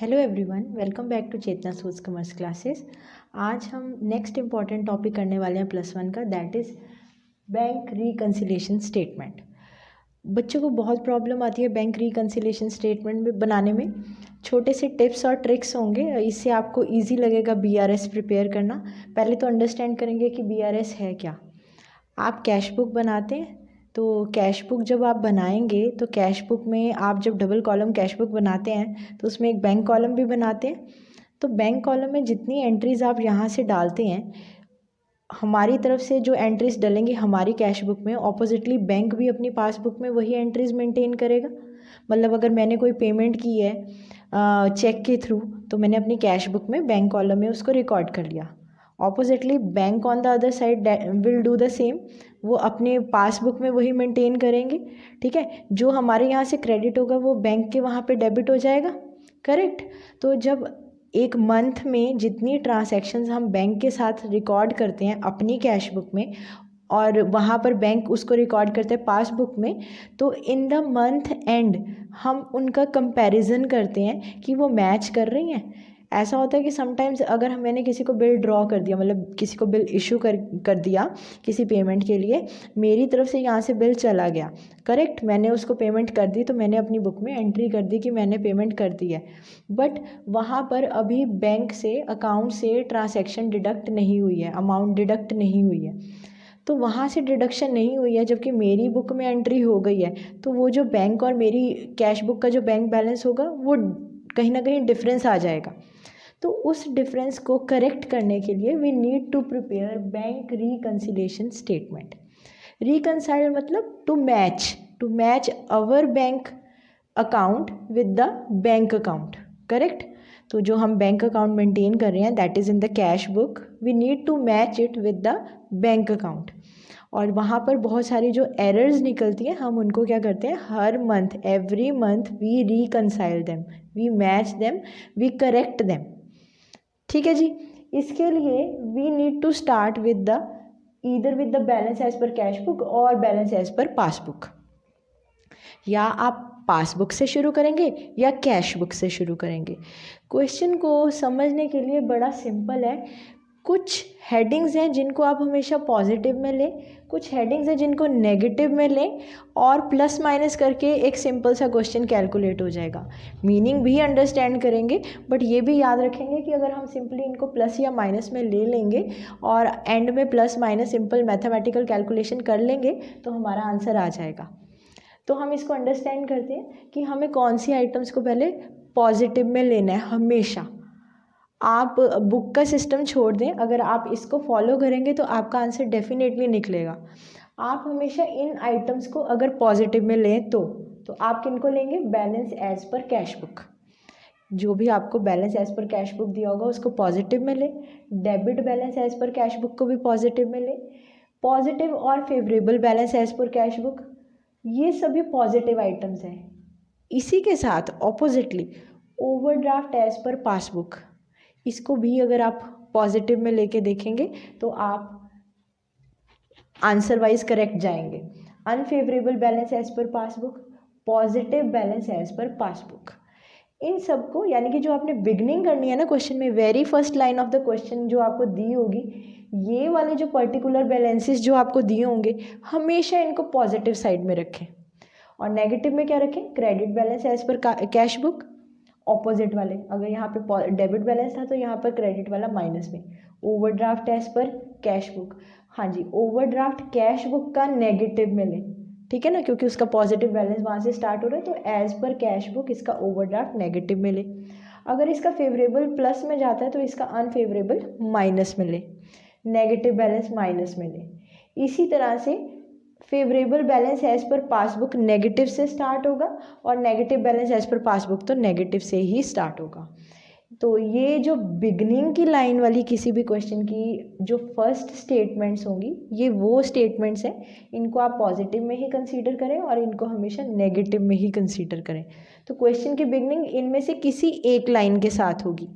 Hello everyone, welcome back to Chetna Soch commerce classes. आज हम next important topic करने वाले हैं +1 का, that is bank reconciliation statement. बच्चों को बहुत प्रॉब्लम आती है बैंक रिकन्सिलिएशन स्टेटमेंट में बनाने में। छोटे से टिप्स और ट्रिक्स होंगे, इससे आपको इजी लगेगा BRS प्रिपेयर करना। पहले तो अंडरस्टैंड करेंगे कि BRS है क्या। आप कैश बुक बनाते हैं, तो कैश बुक जब आप बनाएंगे तो कैश बुक में आप जब डबल कॉलम कैश बुक बनाते हैं तो उसमें एक बैंक कॉलम भी बनाते हैं। तो बैंक कॉलम में जितनी एंट्रीज़ आप यहाँ से डालते हैं, हमारी तरफ से जो एंट्रीज़ डलेंगी हमारी कैश बुक में, ऑपोजिटली बैंक भी अपनी पासबुक में वही एंट्रीज़ मेंटेन करेगा। मतलब अगर मैंने कोई पेमेंट की है चेक के थ्रू, तो मैंने अपनी कैश बुक में बैंक कॉलम में उसको रिकॉर्ड कर लिया। Oppositely bank on the other side will do the same, वो अपने पासबुक में वही मेंटेन करेंगे। ठीक है, जो हमारे यहाँ से क्रेडिट होगा वो बैंक के वहाँ पे डेबिट हो जाएगा, करेक्ट। तो जब एक मंथ में जितनी ट्रांजैक्शंस हम बैंक के साथ रिकॉर्ड करते हैं अपनी कैश बुक में और वहाँ पर बैंक उसको रिकॉर्ड करते हैं पासबुक में, तो इन द मंथ एंड हम उनका कंपैरिजन करते हैं कि वो मैच कर रही हैं। ऐसा होता है कि समटाइम्स अगर मैंने किसी को बिल ड्रॉ कर दिया, मतलब किसी को बिल इशू कर दिया किसी पेमेंट के लिए, मेरी तरफ से यहाँ से बिल चला गया, करेक्ट, मैंने उसको पेमेंट कर दी, तो मैंने अपनी बुक में एंट्री कर दी कि मैंने पेमेंट कर दी है। बट वहाँ पर अभी बैंक से अकाउंट से ट्रांसैक्शन डिडक्ट नहीं हुई है, अमाउंट डिडक्ट नहीं हुई है, तो वहाँ से डिडक्शन नहीं हुई है, जबकि मेरी बुक में एंट्री हो गई है। तो वो जो बैंक और मेरी कैश बुक का जो बैंक बैलेंस होगा वो कहीं ना कहीं डिफरेंस आ जाएगा। तो उस डिफरेंस को करेक्ट करने के लिए we need to prepare bank reconciliation statement. Reconcile मतलब to match our bank account with the bank account, correct. तो जो हम बैंक अकाउंट मेंटेन कर रहे हैं that is in the cash book, we need to match it with the bank account. और वहाँ पर बहुत सारी जो एरर्स निकलती हैं हम उनको क्या करते हैं, हर month every month we reconcile them, we match them, we correct them. ठीक है जी। इसके लिए we need to start with the either with the balance as per cash book और बैलेंस एज पर पासबुक। या आप पासबुक से शुरू करेंगे या कैश बुक से शुरू करेंगे। क्वेश्चन को समझने के लिए बड़ा सिंपल है। कुछ हेडिंग्स हैं जिनको आप हमेशा पॉजिटिव में लें, कुछ हेडिंग्स हैं जिनको नेगेटिव में लें, और प्लस माइनस करके एक सिंपल सा क्वेश्चन कैलकुलेट हो जाएगा। मीनिंग भी अंडरस्टैंड करेंगे, बट ये भी याद रखेंगे कि अगर हम सिंपली इनको प्लस या माइनस में ले लेंगे और एंड में plus minus simple mathematical calculation कर लेंगे तो हमारा आंसर आ जाएगा। तो हम इसको अंडरस्टैंड करते हैं कि हमें कौन सी आइटम्स को पहले पॉजिटिव में लेना है हमेशा। आप बुक का सिस्टम छोड़ दें, अगर आप इसको फॉलो करेंगे तो आपका आंसर डेफिनेटली निकलेगा। आप हमेशा इन आइटम्स को अगर पॉजिटिव में लें तो आप किनको लेंगे, balance as per cash book. जो भी आपको balance as per cash book दिया होगा उसको पॉजिटिव में लें, debit balance as per cash book को भी पॉजिटिव में लें, पॉजिटिव और favourable balance as per cash book, ये सभी पॉजिटिव आइटम्स हैं। इसी के साथ oppositely overdraft as per passbook, इसको भी अगर आप पॉजिटिव में लेके देखेंगे तो आप आंसर वाइज करेक्ट जाएंगे। Unfavourable balance as per passbook, positive balance as per passbook, इन सबको, यानी कि जो आपने बिगनिंग करनी है ना क्वेश्चन में, very first line of the question जो आपको दी होगी, ये वाले जो पर्टिकुलर बैलेंसेस जो आपको दिए होंगे हमेशा इनको पॉजिटिव साइड में रखें। और नेगेटिव में क्या रखें, credit balance as per cash book, opposite वाले, अगर यहाँ पे डेबिट बैलेंस था तो यहाँ पर क्रेडिट वाला माइनस में, overdraft as per cash book. हाँ जी, ओवरड्राफ्ट कैश बुक का नेगेटिव में लें, ठीक है ना, क्योंकि उसका पॉजिटिव बैलेंस वहाँ से स्टार्ट हो रहा है, तो एज पर कैश बुक इसका ओवरड्राफ्ट नेगेटिव में ले। अगर इसका फेवरेबल प्लस में जाता है तो इसका अनफेवरेबल माइनस में ले, नेगेटिव बैलेंस माइनस में ले। इसी तरह से favourable balance as per passbook negative से स्टार्ट होगा और negative balance as per passbook तो नेगेटिव से ही स्टार्ट होगा। तो ये जो बिगनिंग की लाइन वाली किसी भी क्वेश्चन की जो फर्स्ट स्टेटमेंट्स होंगी, ये वो स्टेटमेंट्स हैं, इनको आप पॉजिटिव में ही कंसीडर करें और इनको हमेशा नेगेटिव में ही कंसीडर करें। तो क्वेश्चन की बिगनिंग इनमें से किसी एक लाइन के साथ होगी।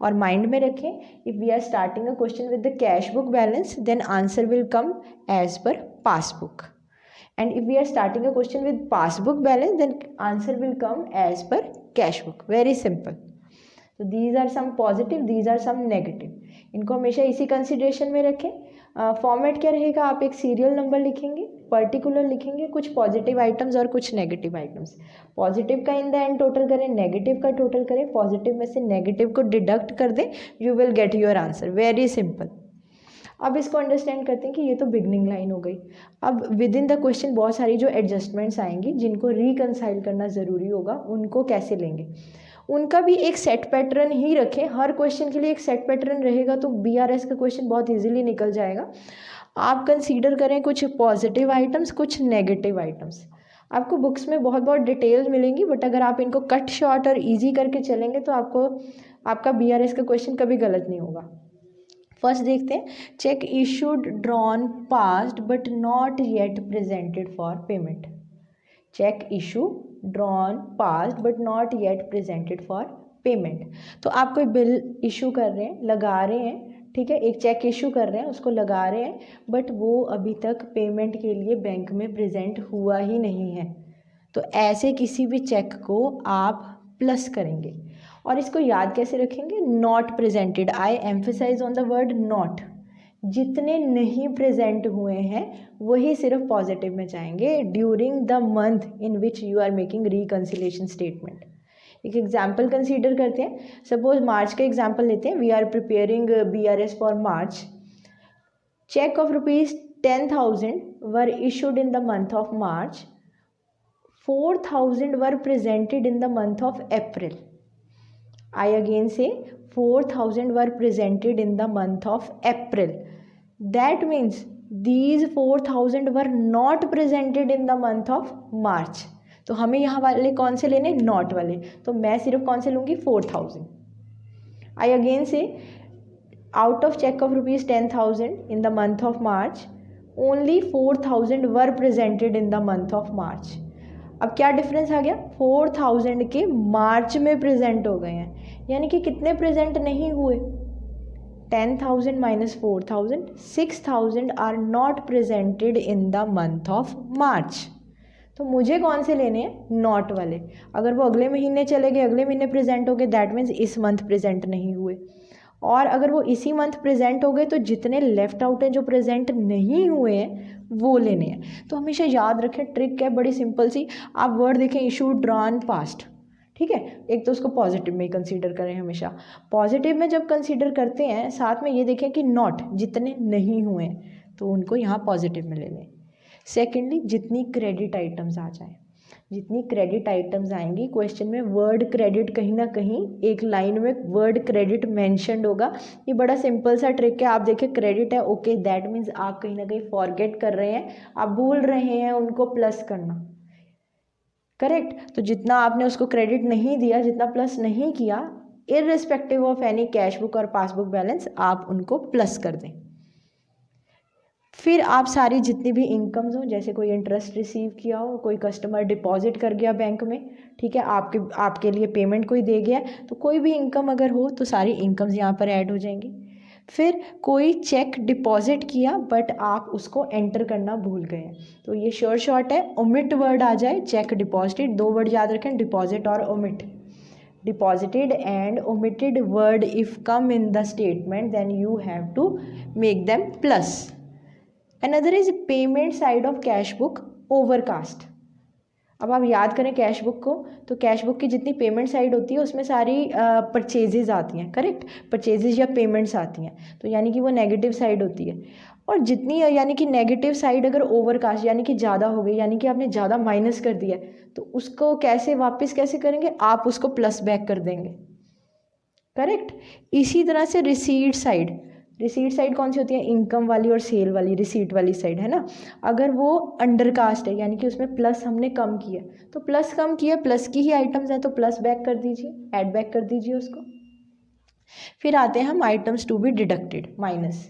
और माइंड में रखें, if we are starting a question with the cash book balance then answer will come as per passbook, and if we are starting a question with passbook balance then answer will come as per cash book. Very simple. तो these are some positive, these are some negative, इनको हमेशा इसी consideration में रखें। Format क्या रहेगा, आप एक सीरियल नंबर लिखेंगे, पर्टिकुलर लिखेंगे, कुछ पॉजिटिव आइटम्स और कुछ नेगेटिव आइटम्स। पॉजिटिव का इन द एंड टोटल करें, नेगेटिव का टोटल करें, पॉजिटिव में से नेगेटिव को डिडक्ट कर दें, you will get your answer. Very simple. अब इसको अंडरस्टैंड करते हैं कि ये तो बिगनिंग लाइन हो गई। अब विद इन द क्वेश्चन बहुत सारी जो एडजस्टमेंट्स आएंगी जिनको रिकंसाइल करना ज़रूरी होगा, उनको कैसे लेंगे, उनका भी एक सेट पैटर्न ही रखें। हर क्वेश्चन के लिए एक सेट पैटर्न रहेगा तो BRS का क्वेश्चन बहुत इजीली निकल जाएगा। आप कंसीडर करें कुछ पॉजिटिव आइटम्स, कुछ नेगेटिव आइटम्स। आपको बुक्स में बहुत बहुत डिटेल्स मिलेंगी, बट अगर आप इनको कट शॉर्ट और ईजी करके चलेंगे तो आपका BRS का क्वेश्चन कभी गलत नहीं होगा। फर्स्ट देखते हैं, cheque issued drawn passed but not yet presented for payment. Cheque issue drawn passed but not yet presented for payment. तो आप कोई बिल इशू कर रहे हैं, लगा रहे हैं, ठीक है, एक चेक इशू कर रहे हैं, उसको लगा रहे हैं, बट वो अभी तक पेमेंट के लिए बैंक में प्रेजेंट हुआ ही नहीं है। तो ऐसे किसी भी चेक को आप प्लस करेंगे। और इसको याद कैसे रखेंगे, not presented, I emphasise on the word not. जितने नहीं प्रेजेंट हुए हैं वही सिर्फ पॉजिटिव में जाएंगे during the month in which you are making reconciliation statement. एक एग्जाम्पल कंसीडर करते हैं, सपोज मार्च का एग्जाम्पल लेते हैं, we are preparing BRS for March. Cheque of ₹10,000 were issued in the month of March, 4,000 were presented in the month of April. I again say 4,000 were presented in the month of April. That means these 4,000 were not presented in the month of March. तो हमें यहाँ वाले कौन से लेने, not वाले, तो मैं सिर्फ कौन से लूँगी, 4,000. I again say out of check of ₹10,000 in the month of March, only 4,000 were presented in the month of March. अब क्या डिफरेंस आ गया, 4,000 के मार्च में प्रेजेंट हो गए हैं, यानी कि कितने प्रेजेंट नहीं हुए, 10,000 minus 4,000, 6,000 are not presented in the month of March. तो मुझे कौन से लेने हैं, नॉट वाले। अगर वो अगले महीने चले गए, अगले महीने प्रेजेंट हो गए, दैट मीन्स इस मंथ प्रेजेंट नहीं हुए। और अगर वो इसी मंथ प्रेजेंट हो गए तो जितने लेफ्ट आउट हैं जो प्रेजेंट नहीं हुए हैं वो लेने हैं। तो हमेशा याद रखें, ट्रिक है बड़ी सिंपल सी, आप वर्ड देखें इशू ड्रॉन पास्ट, ठीक है, एक तो उसको पॉजिटिव में ही कंसीडर करें हमेशा। पॉजिटिव में जब कंसीडर करते हैं साथ में ये देखें कि नॉट, जितने नहीं हुए हैं तो उनको यहाँ पॉजिटिव में ले लें। सेकेंडली, जितनी क्रेडिट आइटम्स आ जाए, जितनी क्रेडिट आइटम्स आएंगी क्वेश्चन में वर्ड क्रेडिट कहीं ना कहीं एक लाइन में वर्ड क्रेडिट मेंशन्ड होगा। ये बड़ा सिंपल सा ट्रिक है, आप देखें क्रेडिट है, ओके, दैट मीन्स आप कहीं ना कहीं फॉरगेट कर रहे हैं, आप भूल रहे हैं उनको प्लस करना, करेक्ट। तो जितना आपने उसको क्रेडिट नहीं दिया, जितना प्लस नहीं किया, irrespective of any cash book और पासबुक बैलेंस, आप उनको प्लस कर दें। फिर आप सारी जितनी भी इनकम्स हो, जैसे कोई इंटरेस्ट रिसीव किया हो, कोई कस्टमर डिपॉजिट कर गया बैंक में, ठीक है, आपके लिए पेमेंट कोई दे गया, तो कोई भी इनकम अगर हो तो सारी इनकम्स यहाँ पर ऐड हो जाएंगी। फिर कोई चेक डिपॉजिट किया बट आप उसको एंटर करना भूल गए, तो ये श्योर शॉर्ट है, ओमिट वर्ड आ जाए, चेक डिपॉजिटेड, दो वर्ड याद रखें, डिपॉजिट और omit. Deposited and omitted word if come in the statement then you have to make them plus. Another is payment side of cash book overcast. अब आप याद करें कैश बुक को, तो कैश बुक की जितनी पेमेंट साइड होती है उसमें सारी परचेजेज आती हैं, करेक्ट, परचेजेज या पेमेंट्स आती हैं, तो यानी कि वो नेगेटिव साइड होती है। और जितनी यानी कि नेगेटिव साइड अगर ओवरकास्ट यानी कि ज़्यादा हो गई, यानी कि आपने ज़्यादा माइनस कर दिया, तो उसको कैसे वापस कैसे करेंगे, आप उसको प्लस बैक कर देंगे, करेक्ट। इसी तरह से रिसीट साइड, रिसीट साइड कौन सी होती है, इनकम वाली और सेल वाली, रिसीट वाली साइड है ना। अगर वो अंडरकास्ट है यानी कि उसमें प्लस हमने कम किया, तो प्लस कम किया, प्लस की ही आइटम्स हैं तो प्लस बैक कर दीजिए, ऐड बैक कर दीजिए उसको। फिर आते हैं हम items to be deducted, minus.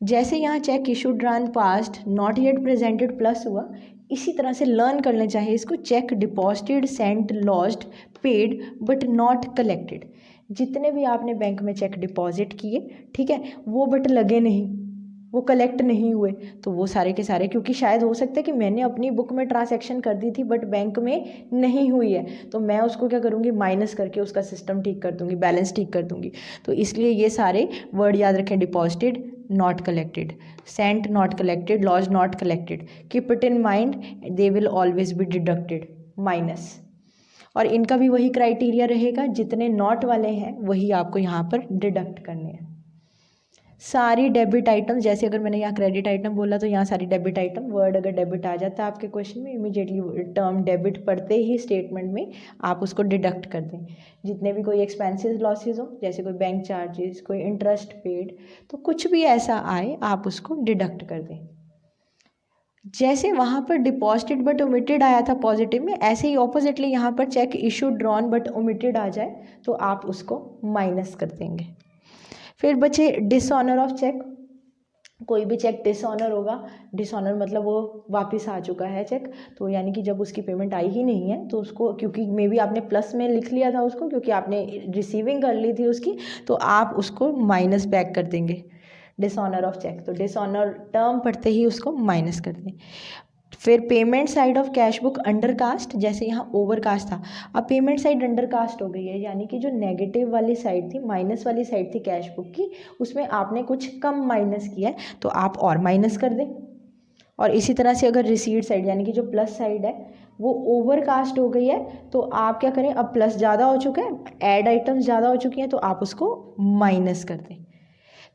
जैसे यहाँ cheque issued drawn passed not yet presented plus हुआ, इसी तरह से लर्न करना चाहिए इसको, cheque deposited sent lodged paid but not collected. जितने भी आपने बैंक में चेक डिपॉजिट किए, ठीक है, वो बट लगे नहीं, वो कलेक्ट नहीं हुए, तो वो सारे के सारे, क्योंकि शायद हो सकता है कि मैंने अपनी बुक में ट्रांसैक्शन कर दी थी बट बैंक में नहीं हुई है, तो मैं उसको क्या करूँगी, माइनस करके उसका सिस्टम ठीक कर दूँगी, बैलेंस ठीक कर दूँगी। तो इसलिए ये सारे वर्ड याद रखें, deposited, not collected, sent not collected, lodged not collected, keep it in mind, they will always be deducted, minus. और इनका भी वही क्राइटेरिया रहेगा, जितने नॉट वाले हैं वही आपको यहाँ पर डिडक्ट करने हैं। सारी डेबिट आइटम, जैसे अगर मैंने यहाँ क्रेडिट आइटम बोला तो यहाँ सारी डेबिट आइटम, वर्ड अगर डेबिट आ जाता है आपके क्वेश्चन में, इमीडिएटली टर्म डेबिट पढ़ते ही स्टेटमेंट में आप उसको डिडक्ट कर दें। जितने भी कोई एक्सपेंसेस लॉसेज हो, जैसे कोई बैंक चार्जेस, कोई इंटरेस्ट पेड, तो कुछ भी ऐसा आए आप उसको डिडक्ट कर दें। जैसे वहाँ पर डिपॉजिटेड बट ओमिटेड आया था पॉजिटिव में, ऐसे ही ऑपोजिटली यहाँ पर cheque issue drawn but omitted आ जाए तो आप उसको माइनस कर देंगे। फिर बचे डिसऑनर ऑफ चेक। कोई भी चेक डिसऑनर होगा, डिसऑनर मतलब वो वापस आ चुका है चेक, तो यानी कि जब उसकी पेमेंट आई ही नहीं है तो उसको, क्योंकि मे बी आपने प्लस में लिख लिया था उसको, क्योंकि आपने रिसीविंग कर ली थी उसकी, तो आप उसको माइनस बैक कर देंगे, डिसऑनर ऑफ चेक। तो डिसऑनर टर्म पढ़ते ही उसको माइनस कर दें। फिर payment side of cash book undercast, जैसे यहाँ ओवर कास्ट था, अब पेमेंट साइड अंडर कास्ट हो गई है, यानी कि जो नेगेटिव वाली साइड थी, माइनस वाली साइड थी कैश बुक की, उसमें आपने कुछ कम माइनस किया है तो आप और माइनस कर दें। और इसी तरह से अगर रिसीट साइड, यानी कि जो प्लस साइड है वो ओवर कास्ट हो गई है, तो आप क्या करें, अब प्लस ज़्यादा हो चुका है, ऐड आइटम्स ज़्यादा हो चुकी हैं, तो आप उसको माइनस कर दें।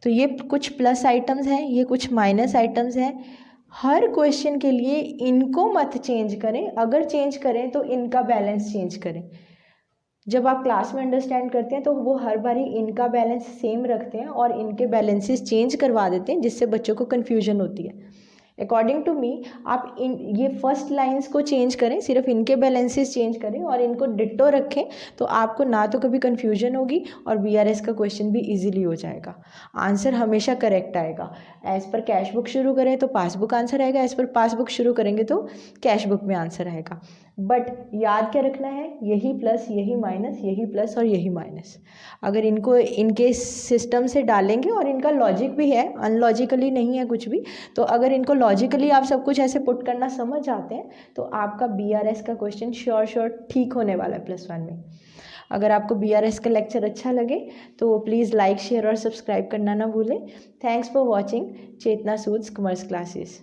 तो ये कुछ प्लस आइटम्स हैं, ये कुछ माइनस आइटम्स हैं। हर क्वेश्चन के लिए इनको मत चेंज करें, अगर चेंज करें तो इनका बैलेंस चेंज करें। जब आप क्लास में अंडरस्टैंड करते हैं तो वो हर बारी इनका बैलेंस सेम रखते हैं और इनके बैलेंसेस चेंज करवा देते हैं, जिससे बच्चों को कन्फ्यूजन होती है। अकॉर्डिंग टू मी आप ये फर्स्ट लाइंस को चेंज करें, सिर्फ इनके बैलेंसेस चेंज करें और इनको डिट्टो रखें, तो आपको ना तो कभी कन्फ्यूजन होगी और BRS का क्वेश्चन भी इजीली हो जाएगा। आंसर हमेशा करेक्ट आएगा। एज़ पर कैश बुक शुरू करें तो पासबुक आंसर आएगा, एज़ पर पासबुक शुरू करेंगे तो कैश बुक में आंसर आएगा। बट याद क्या रखना है, यही प्लस, यही माइनस, यही प्लस और यही माइनस। अगर इनको इनके सिस्टम से डालेंगे, और इनका लॉजिक भी है, अनलॉजिकली नहीं है कुछ भी, तो अगर इनको लॉजिकली आप सब कुछ ऐसे पुट करना समझ जाते हैं तो आपका BRS का क्वेश्चन श्योर ठीक होने वाला है +1 में। अगर आपको BRS का लेक्चर अच्छा लगे तो प्लीज़ लाइक, शेयर और सब्सक्राइब करना ना भूलें। Thanks for watching Chetna Sood's commerce classes.